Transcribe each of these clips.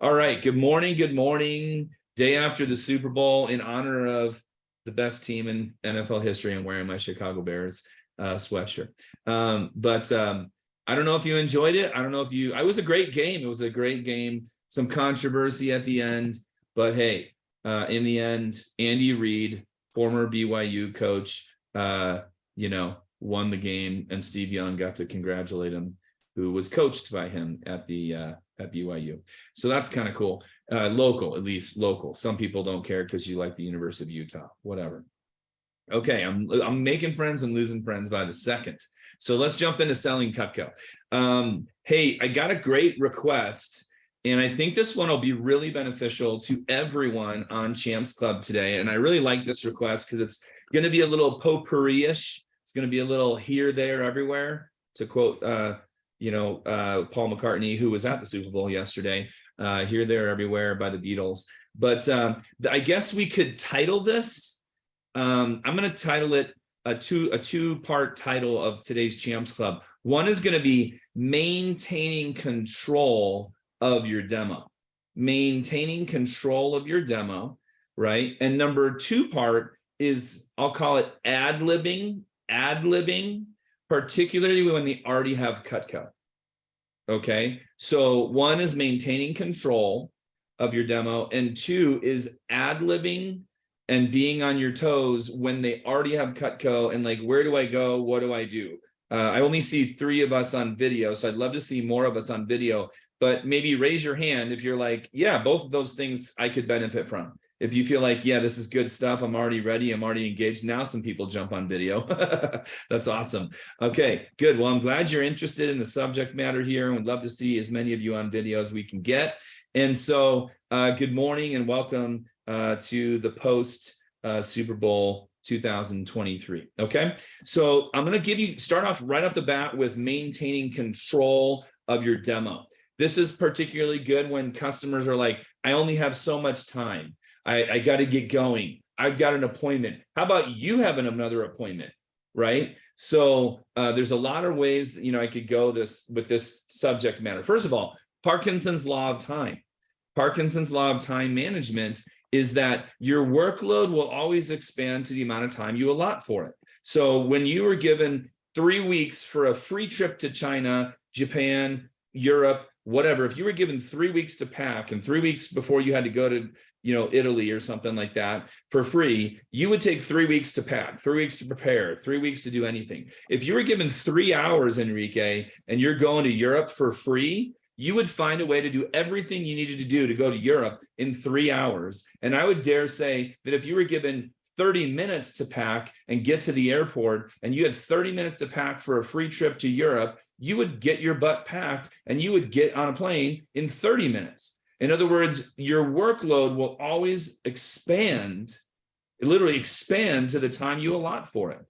All right. Good morning. Good morning. Day after the Super Bowl, in honor of the best team in NFL history, I'm wearing my Chicago Bears sweatshirt. But I don't know if you enjoyed it. I don't know if you. It was a great game. It was a great game. Some controversy at the end, but hey, in the end, Andy Reid, former BYU coach, won the game, and Steve Young got to congratulate him, who was coached by him at BYU. So that's kind of cool. Local, at least local. Some people don't care because you like the University of Utah, whatever. Okay, I'm making friends and losing friends by the second. So let's jump into selling Cutco. Hey, I got a great request, and I think this one will be really beneficial to everyone on Champs Club today. And I really like this request because it's going to be a little potpourri-ish. It's going to be a little here, there, everywhere, to quote Paul McCartney, who was at the Super Bowl yesterday, here, there, everywhere by the Beatles. But I guess we could title this. I'm going to title it a two-part title of today's Champs Club. One is going to be maintaining control of your demo. Maintaining control of your demo, right? And number two part is, I'll call it ad-libbing, particularly when they already have Cutco. Okay, so one is maintaining control of your demo, and two is ad-libbing and being on your toes when they already have Cutco, and like, where do I go? What do I do? I only see 3 of us on video, so I'd love to see more of us on video, but maybe raise your hand if you're like, yeah, both of those things I could benefit from. If you feel like, yeah, this is good stuff, I'm already ready, I'm already engaged. Now some people jump on video. That's awesome. Okay, good. Well, I'm glad you're interested in the subject matter here, and we'd love to see as many of you on video as we can get. And so good morning and welcome to the post Super Bowl 2023. Okay, so I'm going to start off right off the bat with maintaining control of your demo. This is particularly good when customers are like, I only have so much time. I got to get going. I've got an appointment. How about you having another appointment, right? So there's a lot of ways, I could go with this subject matter. First of all, Parkinson's law of time. Parkinson's law of time management is that your workload will always expand to the amount of time you allot for it. So when you were given 3 weeks for a free trip to China, Japan, Europe, whatever, if you were given 3 weeks to pack and 3 weeks before you had to go to Italy or something like that for free, you would take 3 weeks to pack, 3 weeks to prepare, 3 weeks to do anything. If you were given 3 hours, Enrique, and you're going to Europe for free, you would find a way to do everything you needed to do to go to Europe in 3 hours. And I would dare say that if you were given 30 minutes to pack and get to the airport, and you had 30 minutes to pack for a free trip to Europe, you would get your butt packed and you would get on a plane in 30 minutes. In other words, your workload will always expand, literally expand to the time you allot for it.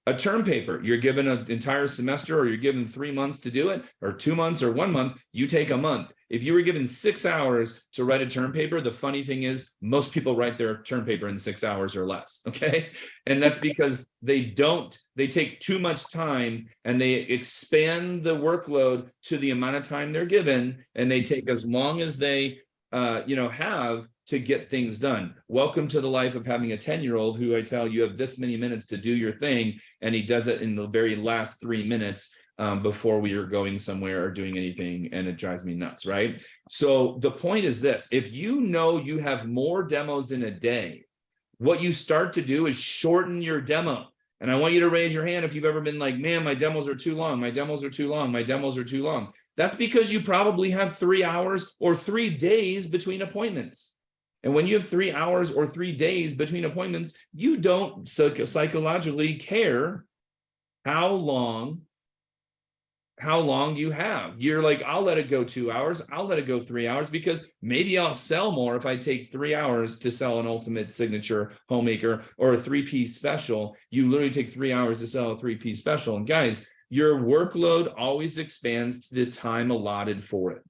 A term paper, you're given an entire semester, or you're given 3 months to do it, or 2 months, or 1 month, you take a month. If you were given 6 hours to write a term paper, the funny thing is most people write their term paper in 6 hours or less, okay? And that's because they take too much time and they expand the workload to the amount of time they're given, and they take as long as they have to get things done. Welcome to the life of having a 10-year-old who I tell you have this many minutes to do your thing, and he does it in the very last 3 minutes before we are going somewhere or doing anything, and it drives me nuts, right? So the point is this: if you know you have more demos in a day, what you start to do is shorten your demo. And I want you to raise your hand if you've ever been like, man, my demos are too long, my demos are too long, my demos are too long. That's because you probably have 3 hours or 3 days between appointments. And when you have 3 hours or 3 days between appointments, you don't psychologically care how long you have. You're like, I'll let it go 2 hours, I'll let it go 3 hours, because maybe I'll sell more if I take 3 hours to sell an ultimate signature homemaker or a 3-piece special. You literally take 3 hours to sell a 3-piece special. And guys, your workload always expands to the time allotted for it.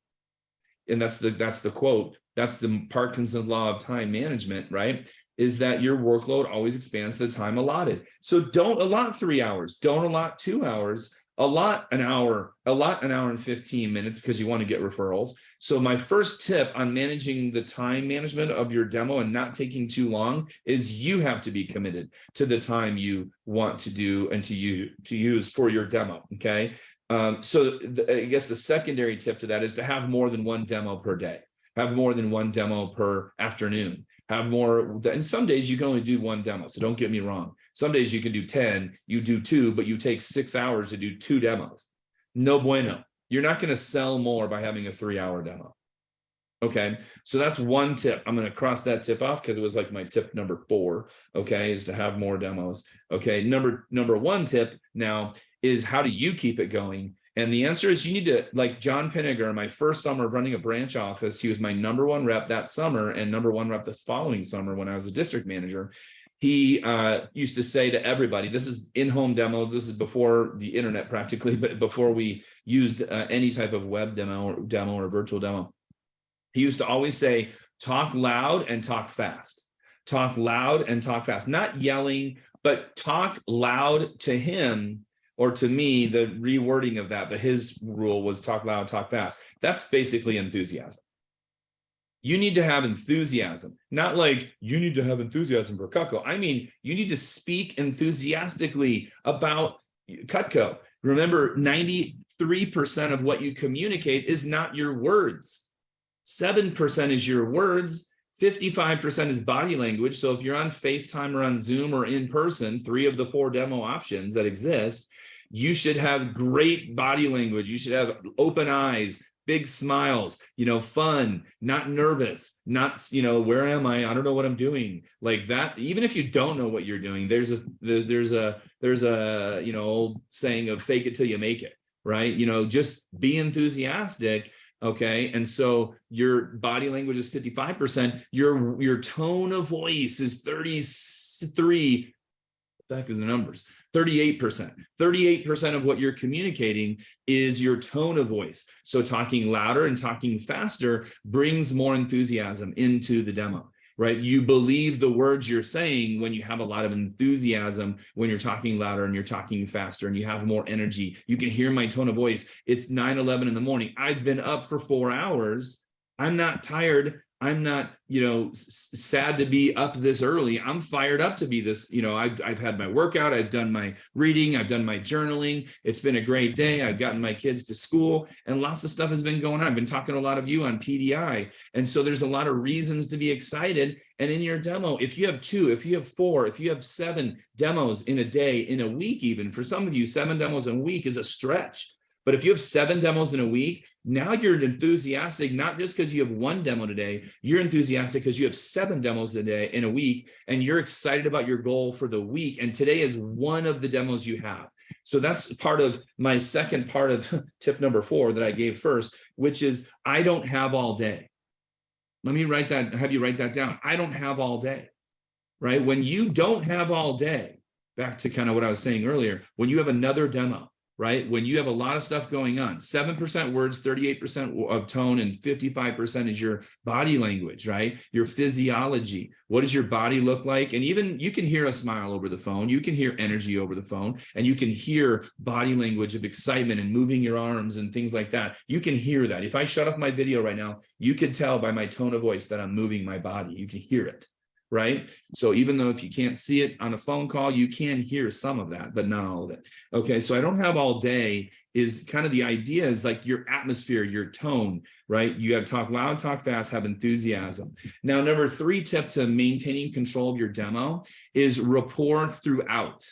And that's the quote. That's the Parkinson's law of time management, right? Is that your workload always expands to the time allotted. So don't allot 3 hours. Don't allot 2 hours. an hour and 15 minutes because you want to get referrals. So my first tip on managing the time management of your demo and not taking too long is you have to be committed to the time you want to do and to use for your demo. Okay. I guess the secondary tip to that is to have more than one demo per day, have more than one demo per afternoon, have more. And some days you can only do one demo. So don't get me wrong. Some days you can do 10, you do 2, but you take 6 hours to do 2 demos. No bueno. You're not going to sell more by having a 3-hour demo. Okay. So that's one tip. I'm going to cross that tip off because it was like my tip number 4. Okay. Is to have more demos. Okay. Number 1 tip now is how do you keep it going? And the answer is you need to, like John Pinniger, my first summer running a branch office, he was my number 1 rep that summer and number 1 rep this following summer when I was a district manager. He used to say to everybody, this is in-home demos, this is before the internet practically, but before we used any type of web demo or virtual demo. He used to always say, talk loud and talk fast. Talk loud and talk fast, not yelling, but talk loud to him or to me. The rewording of that, but his rule was talk loud, talk fast. That's basically enthusiasm. You need to have enthusiasm, not like you need to have enthusiasm for Cutco. I mean, you need to speak enthusiastically about Cutco. Remember, 93% of what you communicate is not your words. 7% is your words. 55% is body language. So if you're on FaceTime or on Zoom or in person, 3 of the 4 demo options that exist, you should have great body language. You should have open eyes, big smiles, fun, not nervous, not, where am I? I don't know what I'm doing, like that. Even if you don't know what you're doing, there's a old saying of fake it till you make it, right? Just be enthusiastic. Okay. And so your body language is 55%. Your tone of voice is 33. That is the numbers. 38%. 38% of what you're communicating is your tone of voice. So talking louder and talking faster brings more enthusiasm into the demo, right? You believe the words you're saying when you have a lot of enthusiasm, when you're talking louder and you're talking faster and you have more energy. You can hear my tone of voice. It's 9:11 in the morning. I've been up for 4 hours. I'm not tired. I'm not, sad to be up this early. I'm fired up to be this, I've had my workout, I've done my reading, I've done my journaling. It's been a great day. I've gotten my kids to school and lots of stuff has been going on. I've been talking to a lot of you on PDI. And so there's a lot of reasons to be excited. And in your demo, if you have 2, if you have 4, if you have 7 demos in a day, in a week, even for some of you, 7 demos in a week is a stretch. But if you have 7 demos in a week, now you're enthusiastic, not just because you have 1 demo today, you're enthusiastic because you have 7 demos a day in a week, and you're excited about your goal for the week. And today is one of the demos you have. So that's part of my second part of tip number 4 that I gave first, which is I don't have all day. Let me have you write that down. I don't have all day, right? When you don't have all day, back to kind of what I was saying earlier, when you have another demo, right? When you have a lot of stuff going on, 7% words, 38% of tone, and 55% is your body language, right? Your physiology. What does your body look like? And even you can hear a smile over the phone. You can hear energy over the phone, and you can hear body language of excitement and moving your arms and things like that. You can hear that. If I shut off my video right now, you could tell by my tone of voice that I'm moving my body. You can hear it. Right? So even though if you can't see it on a phone call, you can hear some of that, but not all of it. Okay. So I don't have all day is kind of the idea is like your atmosphere, your tone, right? You got to talk loud, talk fast, have enthusiasm. Now, number 3 tip to maintaining control of your demo is rapport throughout.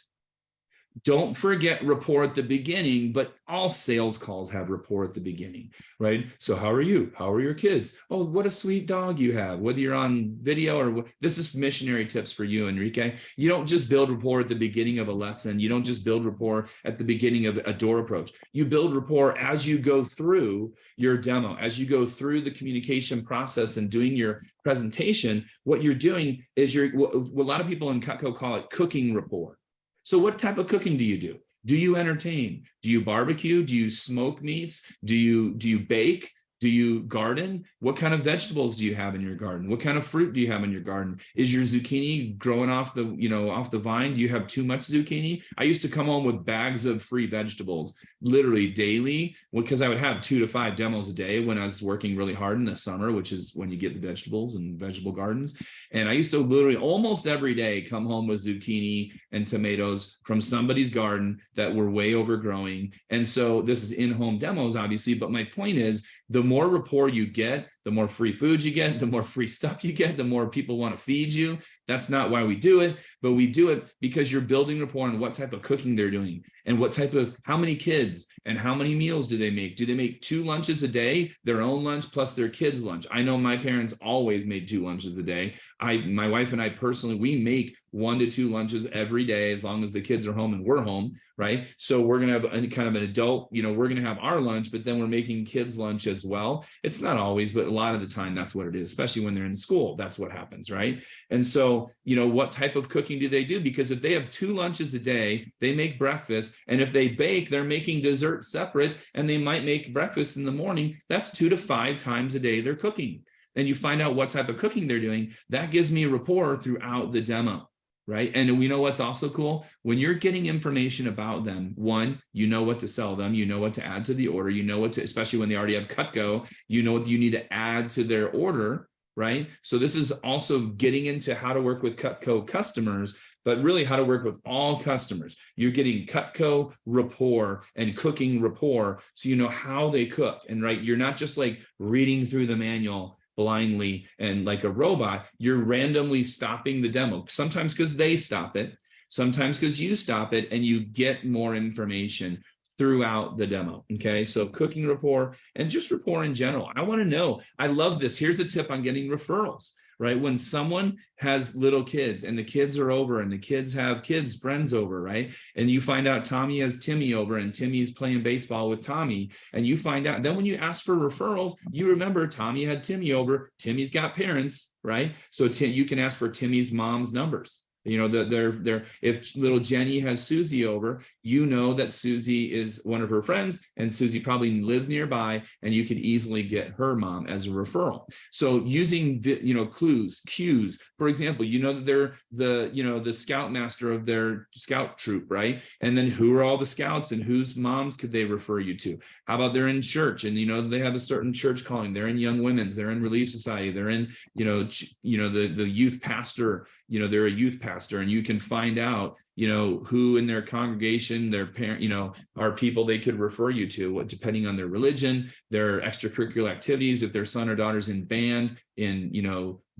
Don't forget rapport at the beginning, but all sales calls have rapport at the beginning, right? So how are you? How are your kids? Oh, what a sweet dog you have. Whether you're on video or this is missionary tips for you, Enrique. You don't just build rapport at the beginning of a lesson. You don't just build rapport at the beginning of a door approach. You build rapport as you go through your demo, as you go through the communication process and doing your presentation. What you're doing is a lot of people in Cutco call it cooking rapport. So what type of cooking do you do? Do you entertain? Do you barbecue? Do you smoke meats? Do you bake? Do you garden? What kind of vegetables do you have in your garden? What kind of fruit do you have in your garden? Is your zucchini growing off the, off the vine? Do you have too much zucchini? I used to come home with bags of free vegetables, literally daily, because I would have 2 to 5 demos a day when I was working really hard in the summer, which is when you get the vegetables and vegetable gardens. And I used to literally almost every day come home with zucchini and tomatoes from somebody's garden that were way overgrowing. And so this is in-home demos, obviously, but my point is, the more rapport you get, the more free food you get, the more free stuff you get, the more people want to feed you. That's not why we do it, but we do it because you're building rapport on what type of cooking they're doing and what type of, how many kids and how many meals do they make? Do they make 2 lunches a day, their own lunch plus their kids' lunch? I know my parents always made 2 lunches a day. My wife and I personally, we make 1 to 2 lunches every day as long as the kids are home and we're home, right? So we're going to have any kind of an adult, we're going to have our lunch, but then we're making kids' lunch as well. It's not always, but a lot of the time that's what it is, especially when they're in school. That's what happens, right? And so, what type of cooking do they do? Because if they have 2 lunches a day, they make breakfast. And if they bake, they're making dessert separate, and they might make breakfast in the morning. That's 2 to 5 times a day they're cooking. And you find out what type of cooking they're doing. That gives me a rapport throughout the demo. Right. And we know what's also cool when you're getting information about them. One, you know what to sell them, you know what to add to the order, you know what to, especially when they already have Cutco, you know what you need to add to their order. Right. So this is also getting into how to work with Cutco customers, but really how to work with all customers. You're getting Cutco rapport and cooking rapport. So you know how they cook. And right, you're not just like reading through the manual blindly and like a robot. You're randomly stopping the demo, sometimes because they stop it, sometimes because you stop it, and you get more information throughout the demo. Okay, so cooking rapport and just rapport in general. I want to know, I love this. Here's a tip on getting referrals. Right, when someone has little kids and the kids are over and the kids have kids friends over, right, and you find out Tommy has Timmy over and Timmy's playing baseball with Tommy, and you find out, then when you ask for referrals, you remember Tommy had Timmy over, Timmy's got parents, right? So you can ask for Timmy's mom's numbers. If little Jenny has Susie over, you know that Susie is one of her friends and Susie probably lives nearby, and you could easily get her mom as a referral. So using clues, cues, for example, that they're the scoutmaster of their scout troop, right? And then who are all the scouts and whose moms could they refer you to? How about they're in church and they have a certain church calling, they're in Young Women's, they're in Relief Society, they're in the youth pastor, they're a youth pastor, and you can find out who in their congregation, their parent, are people they could refer you to, depending on their religion, their extracurricular activities, if their son or daughter's in band, in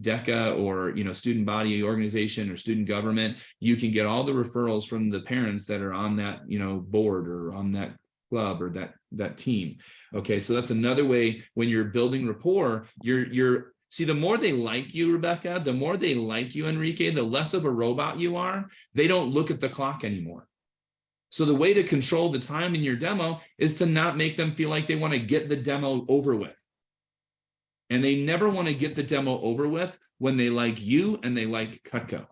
DECA or student body organization or student government. You can get all the referrals from the parents that are on that board or on that club or that team. Okay, so that's another way when you're building rapport. See, the more they like you, Rebecca, the more they like you, Enrique, the less of a robot you are. They don't look at the clock anymore. So the way to control the time in your demo is to not make them feel like they want to get the demo over with. And they never want to get the demo over with when they like you and they like Cutco.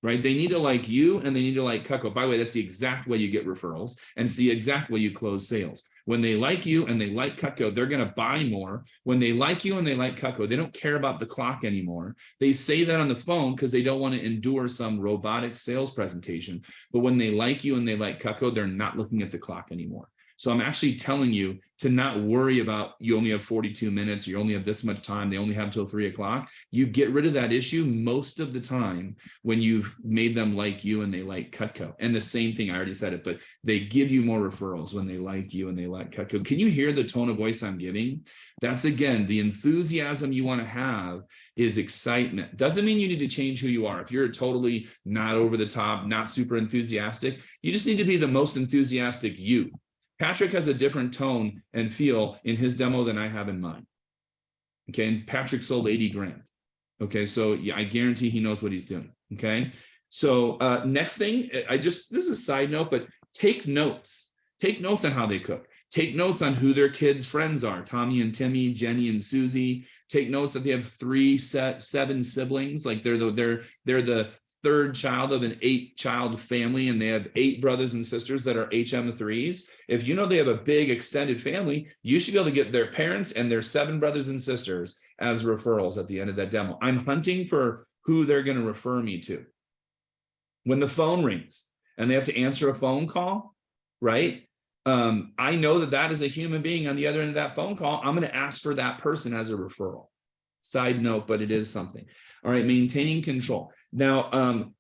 Right? They need to like you and they need to like Cutco. By the way, that's the exact way you get referrals, and it's the exact way you close sales. When they like you and they like Cutco, they're going to buy more. When they like you and they like Cutco, they don't care about the clock anymore. They say that on the phone because they don't want to endure some robotic sales presentation. But when they like you and they like Cutco, they're not looking at the clock anymore. So I'm actually telling you to not worry about you only have 42 minutes, you only have this much time, they only have till 3 o'clock. You get rid of that issue most of the time when you've made them like you and they like Cutco. And the same thing, I already said it, but they give you more referrals when they like you and they like Cutco. Can you hear the tone of voice I'm giving? That's, again, the enthusiasm you want to have is excitement. Doesn't mean you need to change who you are. If you're totally not over the top, not super enthusiastic, you just need to be the most enthusiastic you. Patrick has a different tone and feel in his demo than I have in mine. Okay, and Patrick sold 80 grand. Okay, so yeah, I guarantee he knows what he's doing. Okay, so next thing, this is a side note, but take notes. Take notes on how they cook. Take notes on who their kids' friends are, Tommy and Timmy, Jenny and Susie. Take notes that they have 7 siblings, like they're the third child of an 8-child family and they have 8 brothers and sisters that are HM3s, if you know they have a big extended family, you should be able to get their parents and their 7 brothers and sisters as referrals at the end of that demo. I'm hunting for who they're going to refer me to. When the phone rings and they have to answer a phone call, right? I know that that is a human being on the other end of that phone call. I'm going to ask for that person as a referral. Side note, but it is something. All right, maintaining control. Now,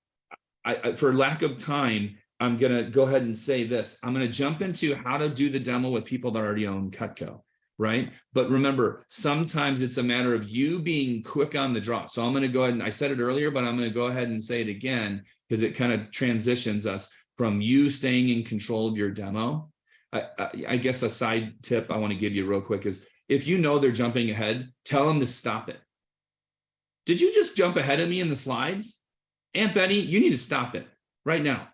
for lack of time, I'm going to go ahead and say this. I'm going to jump into how to do the demo with people that already own Cutco, right? But remember, sometimes it's a matter of you being quick on the draw. So I'm going to go ahead and I said it earlier, but I'm going to go ahead and say it again because it kind of transitions us from you staying in control of your demo. I guess a side tip I want to give you real quick is if you know they're jumping ahead, tell them to stop it. Did you just jump ahead of me in the slides? Aunt Betty, you need to stop it right now.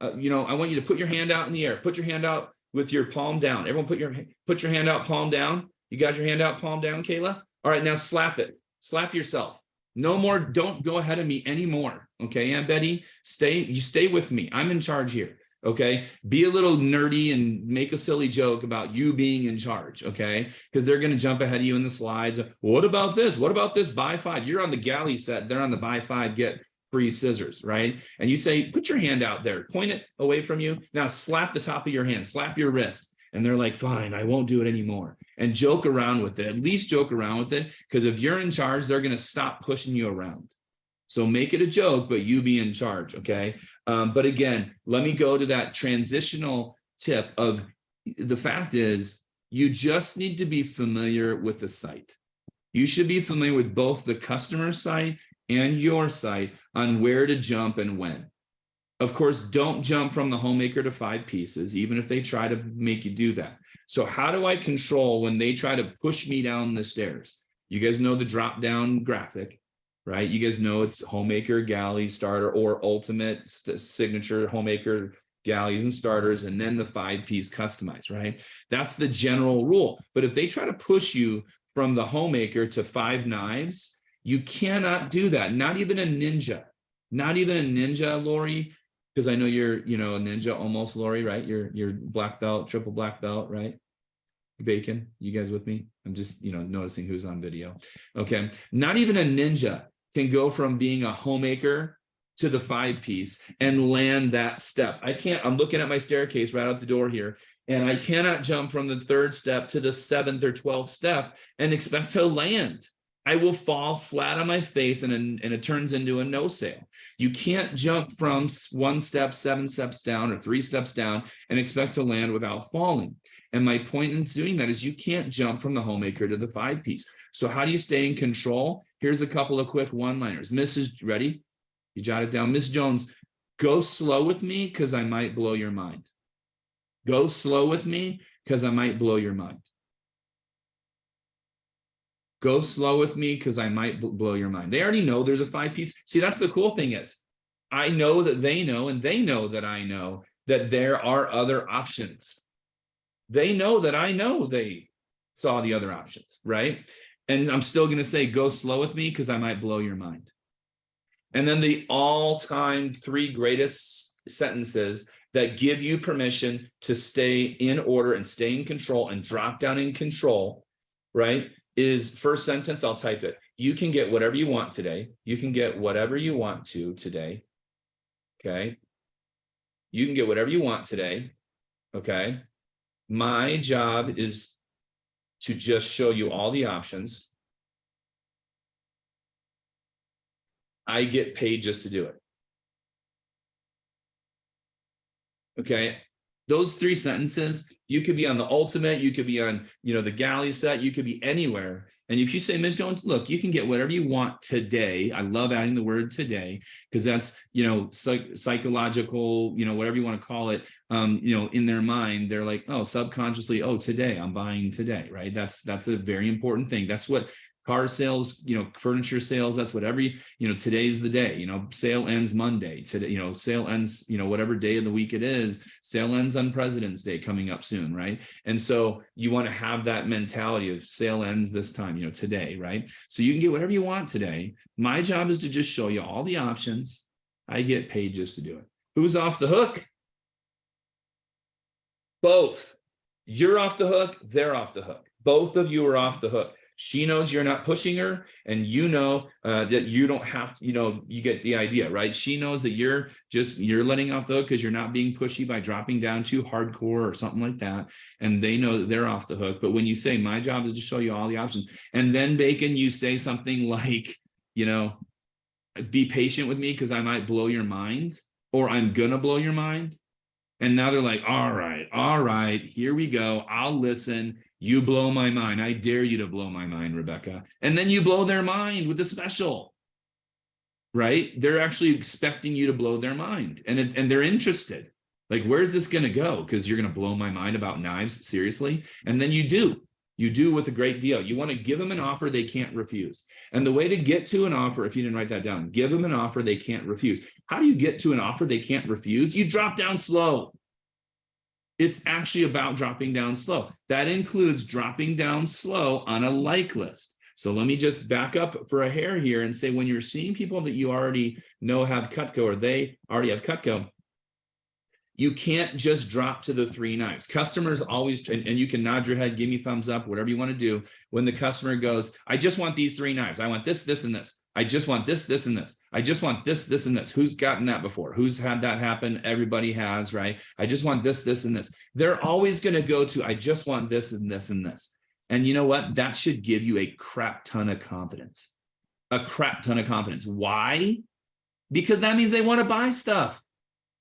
I want you to put your hand out in the air. Put your hand out with your palm down. Everyone put your hand out, palm down. You got your hand out, palm down, Kayla? All right, now slap it. Slap yourself. No more, don't go ahead of me anymore. Okay, Aunt Betty, stay with me. I'm in charge here. Okay, be a little nerdy and make a silly joke about you being in charge, okay? Because they're going to jump ahead of you in the slides. What about this? What about this? Buy 5. You're on the galley set. They're on the buy 5, get free scissors, right? And you say, put your hand out there, point it away from you. Now slap the top of your hand, slap your wrist. And they're like, fine, I won't do it anymore. And joke around with it. At least joke around with it. Because if you're in charge, they're going to stop pushing you around. So make it a joke, but you be in charge, okay? But again, let me go to that transitional tip of the fact is you just need to be familiar with the site. You should be familiar with both the customer site and your site on where to jump and when. Of course, don't jump from the homemaker to 5 pieces, even if they try to make you do that. So how do I control when they try to push me down the stairs? You guys know the drop down graphic. Right? You guys know it's homemaker, galley, starter, or ultimate signature homemaker, galleys and starters, and then the 5-piece customized, right? That's the general rule. But if they try to push you from the homemaker to 5 knives, you cannot do that. Not even a ninja. Not even a ninja, Lori, because I know you're, a ninja almost, Lori, right? You're black belt, triple black belt, right? Bacon, you guys with me? I'm just, noticing who's on video. Okay. Not even a ninja can go from being a homemaker to the 5-piece and land that step. I'm looking at my staircase right out the door here, and I cannot jump from the 3rd step to the 7th or 12th step and expect to land. I will fall flat on my face and it turns into a no sale. You can't jump from 1 step, 7 steps down or 3 steps down and expect to land without falling. And my point in doing that is you can't jump from the homemaker to the 5-piece. So how do you stay in control? Here's a couple of quick one-liners. Mrs. Ready? You jot it down. Miss Jones, go slow with me because I might blow your mind. Go slow with me because I might blow your mind. Go slow with me because I might blow your mind. They already know there's a 5-piece. See, that's the cool thing is I know that they know, and they know that I know that there are other options. They know that I know they saw the other options, right? And I'm still going to say, go slow with me because I might blow your mind. And then the all-time 3 greatest sentences that give you permission to stay in order and stay in control and drop down in control, right? Is first sentence, I'll type it. You can get whatever you want today. You can get whatever you want to today. Okay. You can get whatever you want today. Okay. My job is to just show you all the options. I get paid just to do it. Okay. Those 3 sentences, you could be on the ultimate, you could be on, the galley set, you could be anywhere. And if you say, Ms. Jones, look, you can get whatever you want today. I love adding the word today because that's, psychological, whatever you want to call it, in their mind, they're like, oh, subconsciously, oh, today I'm buying today, right? That's a very important thing. That's what car sales, furniture sales, that's what today's the day, sale ends Monday today, sale ends, whatever day of the week it is, sale ends on President's Day coming up soon. Right. And so you want to have that mentality of sale ends this time, today. Right. So you can get whatever you want today. My job is to just show you all the options. I get paid just to do it. Who's off the hook? Both. You're off the hook, they're off the hook. Both of you are off the hook. She knows you're not pushing her, and you know that you don't have to, you get the idea, right? She knows that you're letting off the hook because you're not being pushy by dropping down too hardcore or something like that. And they know that they're off the hook. But when you say, my job is to show you all the options, and then Bacon, you say something like, be patient with me because I might blow your mind, or I'm gonna blow your mind. And now they're like, all right, here we go. I'll listen. You blow my mind. I dare you to blow my mind, Rebecca. And then you blow their mind with the special, right? They're actually expecting you to blow their mind, and they're interested. Like, where's this going to go? Because you're going to blow my mind about knives, seriously? And then you do with a great deal. You want to give them an offer they can't refuse. And the way to get to an offer, if you didn't write that down, give them an offer they can't refuse. How do you get to an offer they can't refuse? You drop down slow. It's actually about dropping down slow. That includes dropping down slow on a like list. So let me just back up for a hair here and say, when you're seeing people that you already know have Cutco, or they already have Cutco, you can't just drop to the 3 knives. Customers always, and you can nod your head, give me thumbs up, whatever you want to do. When the customer goes, I just want these 3 knives. I want this, this, and this. I just want this, this, and this. I just want this, this, and this. Who's gotten that before? Who's had that happen? Everybody has, right? I just want this, this, and this. They're always going to go to, I just want this and this and this. And you know what? That should give you a crap ton of confidence. A crap ton of confidence. Why? Because that means they want to buy stuff.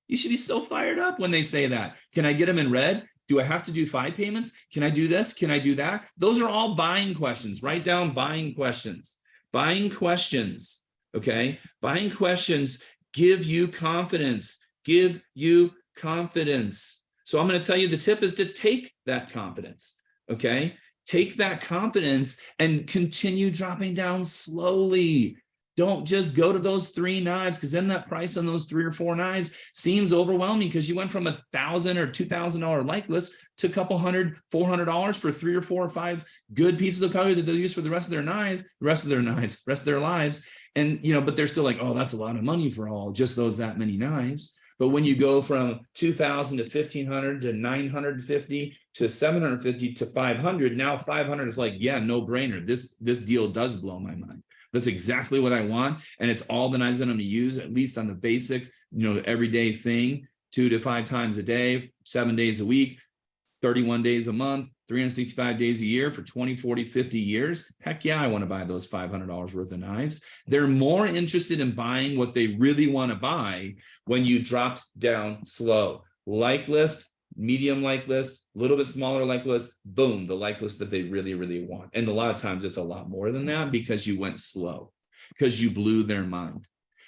You should be so fired up when they say that. Can I get them in red? Do I have to do 5 payments? Can I do this? Can I do that? Those are all buying questions. Write down buying questions. Buying questions, okay? Buying questions give you confidence. Give you confidence. So I'm going to tell you, the tip is to take that confidence, okay? Take that confidence and continue dropping down slowly. Don't just go to those 3 knives, because then that price on those 3 or 4 knives seems overwhelming, because you went from $1,000 or $2,000 like list to a couple $100, $400 for 3 or 4 or 5 good pieces of color that they'll use for the rest of their rest of their lives. And, but they're still like, oh, that's a lot of money for just that many knives. But when you go from 2,000 to 1,500 to 950 to 750 to 500, now 500 is like, yeah, no brainer. This deal does blow my mind. That's exactly what I want. And it's all the knives that I'm going to use, at least on the basic, everyday thing, 2 to 5 times a day, 7 days a week, 31 days a month, 365 days a year for 20, 40, 50 years. Heck yeah, I want to buy those $500 worth of knives. They're more interested in buying what they really want to buy when you dropped down slow. Like list, medium like list, a little bit smaller like list, boom, the like list that they really, really want. And a lot of times it's a lot more than that, because you went slow, because you blew their mind.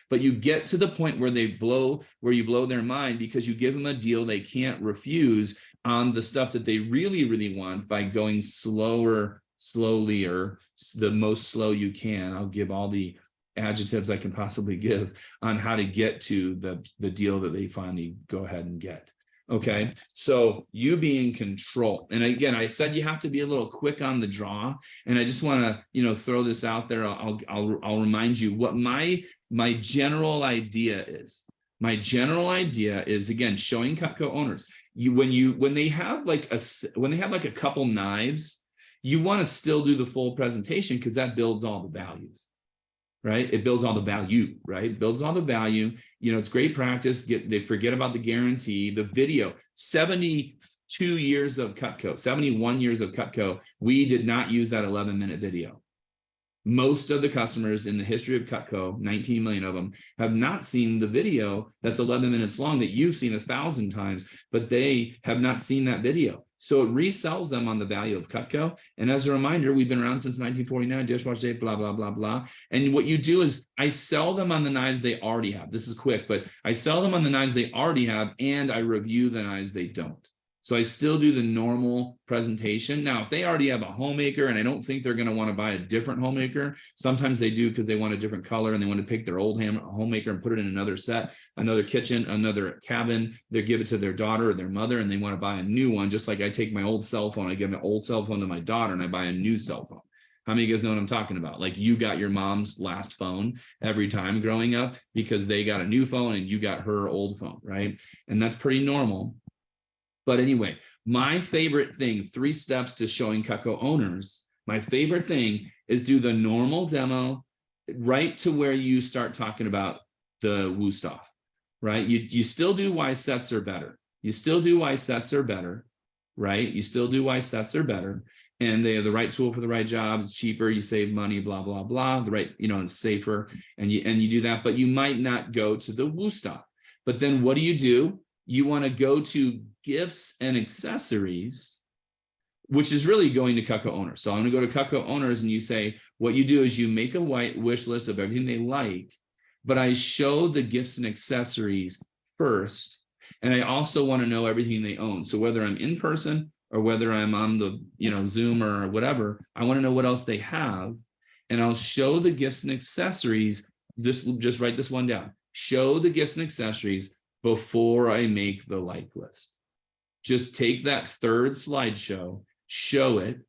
But you get to the point where you blow their mind, because you give them a deal they can't refuse on the stuff that they really, really want by going slowly, or the most slow you can. I'll give all the adjectives I can possibly give on how to get to the deal that they finally go ahead and get. Okay, so you be in control. And again, I said you have to be a little quick on the draw. And I just want to, throw this out there. I'll remind you what my general idea is. My general idea is, again, showing Cutco owners. When they have like a couple knives, you want to still do the full presentation, because that builds all the values. Right? It builds all the value, right? It builds all the value. It's great practice. They forget about the guarantee, the video. 72 years of Cutco, 71 years of Cutco, we did not use that 11-minute video. Most of the customers in the history of Cutco, 19 million of them, have not seen the video that's 11 minutes long that you've seen 1,000 times, but they have not seen that video. So it resells them on the value of Cutco. And as a reminder, we've been around since 1949, dishwasher tape, blah, blah, blah, blah. And what you do is I sell them on the knives they already have. This is quick, but I sell them on the knives they already have, and I review the knives they don't. So I still do the normal presentation. Now, if they already have a homemaker and I don't think they're going to want to buy a different homemaker, sometimes they do, because they want a different color and they want to pick their old homemaker and put it in another set, another kitchen, another cabin. They give it to their daughter or their mother, and they want to buy a new one. Just like I take my old cell phone, I give an old cell phone to my daughter, and I buy a new cell phone. How many of you guys know what I'm talking about? Like you got your mom's last phone every time growing up because they got a new phone and you got her old phone, right? And that's pretty normal. But anyway, my favorite thing, 3 steps to showing Cutco owners, my favorite thing is do the normal demo right to where you start talking about the woo stuff, right? You still do why sets are better. You still do why sets are better, right? You still do why sets are better. And they are the right tool for the right job. It's cheaper, you save money, blah, blah, blah. The right, it's safer. And you do that, but you might not go to the woo stuff. But then what do? You want to go to gifts and accessories, which is really going to Cutco Owners. So I'm going to go to Cutco Owners and you say, what you do is you make a white wish list of everything they like, but I show the gifts and accessories first. And I also want to know everything they own. So whether I'm in person or whether I'm on the, Zoom or whatever, I want to know what else they have. And I'll show the gifts and accessories. Just write this one down. Show the gifts and accessories before I make the like list. Just take that third slideshow, show it,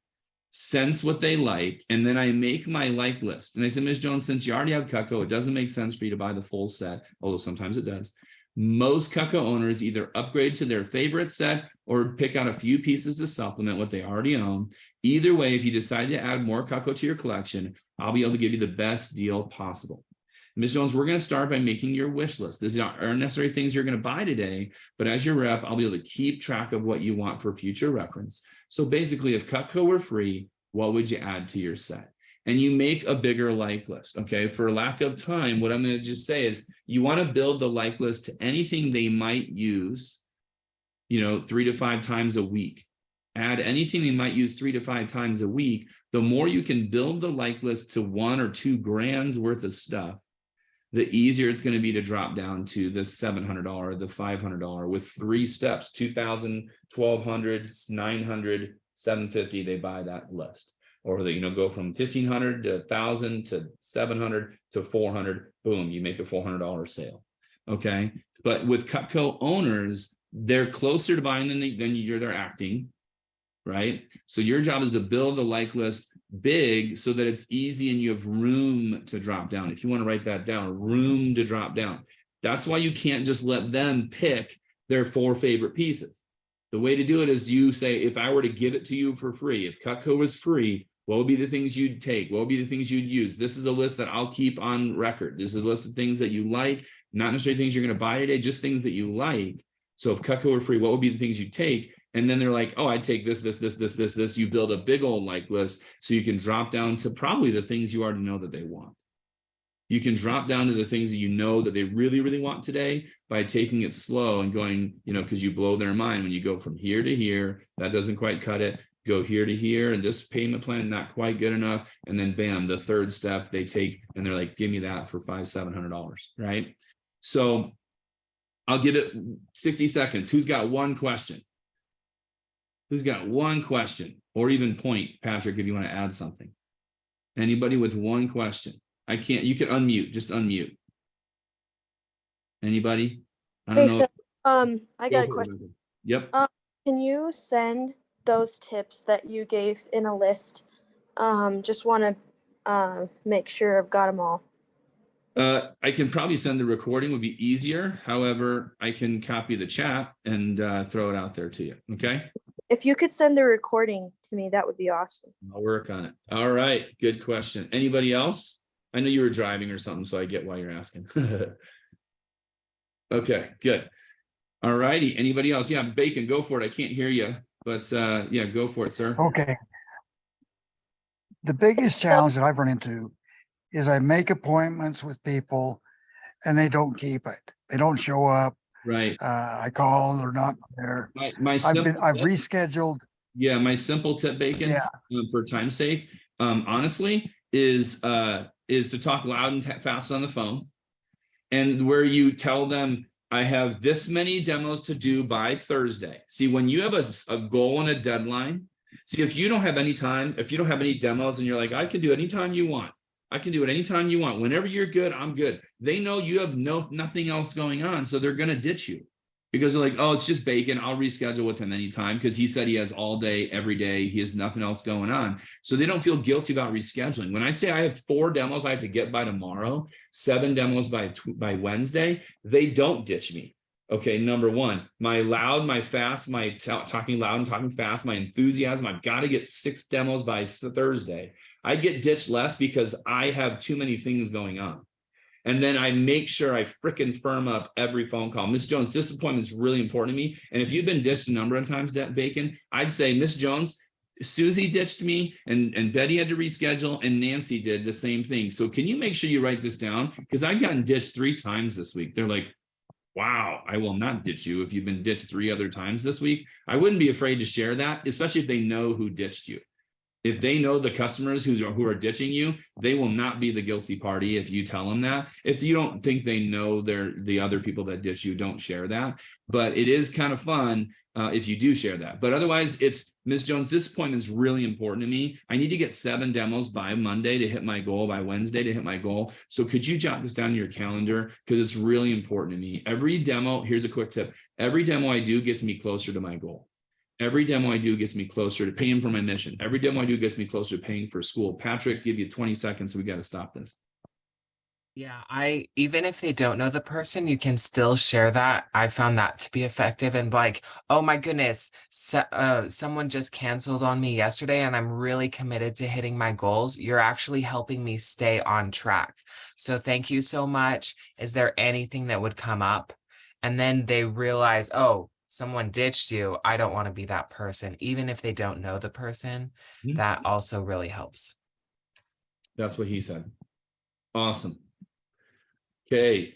sense what they like, and then I make my like list. And I said, Ms. Jones, since you already have Cutco, it doesn't make sense for you to buy the full set, although sometimes it does. Most Cutco owners either upgrade to their favorite set or pick out a few pieces to supplement what they already own. Either way, if you decide to add more Cutco to your collection, I'll be able to give you the best deal possible. Ms. Jones, we're going to start by making your wish list. These aren't necessarily things you're going to buy today, but as your rep, I'll be able to keep track of what you want for future reference. So basically, if Cutco were free, what would you add to your set? And you make a bigger like list, okay? For lack of time, what I'm going to just say is you want to build the like list to anything they might use, 3 to 5 times a week. Add anything they might use 3 to 5 times a week. The more you can build the like list to $1 or $2 grand worth of stuff, the easier it's going to be to drop down to the $700, the $500 with 3 steps, 2,000, 1,200, 900, 750, they buy that list. Or they, go from 1,500 to 1,000 to 700 to 400, boom, you make a $400 sale. Okay. But with Cutco owners, they're closer to buying than they're acting. Right? So your job is to build a like list big so that it's easy and you have room to drop down. If you want to write that down, room to drop down. That's why you can't just let them pick their 4 favorite pieces. The way to do it is you say, if I were to give it to you for free, if Cutco was free, what would be the things you'd take? What would be the things you'd use? This is a list that I'll keep on record. This is a list of things that you like, not necessarily things you're going to buy today, just things that you like. So if Cutco were free, what would be the things you'd take? And then they're like, oh, I'd take this. You build a big old like list so you can drop down to probably the things you already know that they want. You can drop down to the things that you know that they really, really want today by taking it slow and going, because you blow their mind when you go from here to here. That doesn't quite cut it. Go here to here, and this payment plan not quite good enough. And then bam, the third step they take, and they're like, give me that for $500-700, right? So I'll give it 60 seconds. Who's got one question? Who's got one question or even point, Patrick, if you want to add something? Anybody with one question? I can't, you can unmute, just unmute. Anybody? I don't know. Phil, I got a question. Yep. Can you send those tips that you gave in a list? Just want to make sure I've got them all. I can probably send the recording, would be easier. However, I can copy the chat and throw it out there to you. Okay. If you could send the recording to me, that would be awesome. I'll work on it. All right. Good question. Anybody else? I know you were driving or something, so I get why you're asking. Okay, good. All righty. Anybody else? Yeah, Bacon, go for it. I can't hear you, but yeah, go for it, sir. Okay. The biggest challenge that I've run into is I make appointments with people and they don't keep it. They don't show up. Right. I call, they're not there. I've rescheduled. Yeah, my simple tip, Bacon, for time's sake, honestly, is to talk loud and fast on the phone, and where you tell them, I have this many demos to do by Thursday. See, when you have a goal and a deadline, see, if you don't have any time, if you don't have any demos and you're like, I can do it anytime you want. I can do it anytime you want. Whenever you're good, I'm good. They know you have nothing else going on, so they're going to ditch you. because they're like, oh, it's just Bacon. I'll reschedule with him anytime because he said he has all day, every day. He has nothing else going on. So they don't feel guilty about rescheduling. When I say I have 4 demos I have to get by tomorrow, 7 demos by Wednesday, they don't ditch me. Okay, number one, my loud, my fast, my talking loud and talking fast, my enthusiasm, I've got to get 6 demos by Thursday. I get ditched less because I have too many things going on. And then I make sure I frickin' firm up every phone call. Miss Jones, this appointment is really important to me. And if you've been ditched a number of times, Bacon, I'd say, Miss Jones, Susie ditched me and Betty had to reschedule and Nancy did the same thing. So can you make sure you write this down? Because I've gotten ditched 3 times this week. They're like, wow, I will not ditch you if you've been ditched 3 other times this week. I wouldn't be afraid to share that, especially if they know who ditched you. If they know the customers who are ditching you, they will not be the guilty party if you tell them that. If you don't think they know the other people that ditch you, don't share that. But it is kind of fun if you do share that. But otherwise, it's Ms. Jones, this point is really important to me. I need to get 7 demos by Monday to hit my goal, by Wednesday to hit my goal. So could you jot this down in your calendar? Because it's really important to me. Every demo, here's a quick tip. Every demo I do gets me closer to my goal. Every demo I do gets me closer to paying for my mission. Every demo I do gets me closer to paying for school. Patrick, give you 20 seconds. We got to stop this. Yeah, even if they don't know the person, you can still share that. I found that to be effective and like, oh my goodness, someone just canceled on me yesterday and I'm really committed to hitting my goals. You're actually helping me stay on track. So thank you so much. Is there anything that would come up? And then they realize, oh, someone ditched you. I don't want to be that person. Even if they don't know the person, that also really helps. That's what he said. Awesome. Okay.